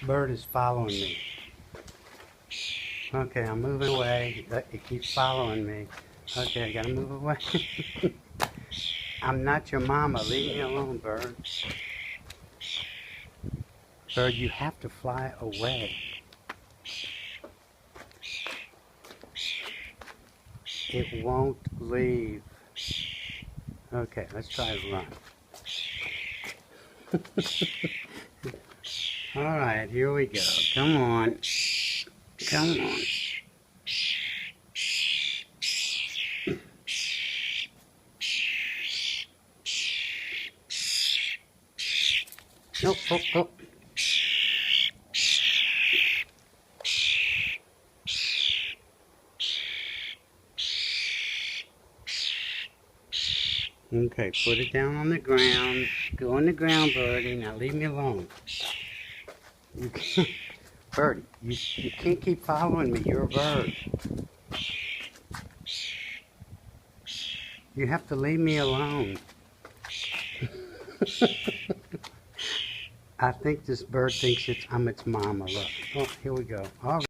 bird is following me. Okay, I'm moving away. It keeps following me. Okay, I gotta move away. I'm not your mama. Leave me alone, bird. Bird, you have to fly away. It won't leave. Okay, let's try to run. Alright, here we go. Come on. Come on. Oh, oh, oh. Okay, put it down on the ground. Go on the ground, birdie. Now leave me alone. Birdie, you can't keep following me. You're a bird. You have to leave me alone. I think this bird thinks I'm its mama. Look. Oh, here we go. All right.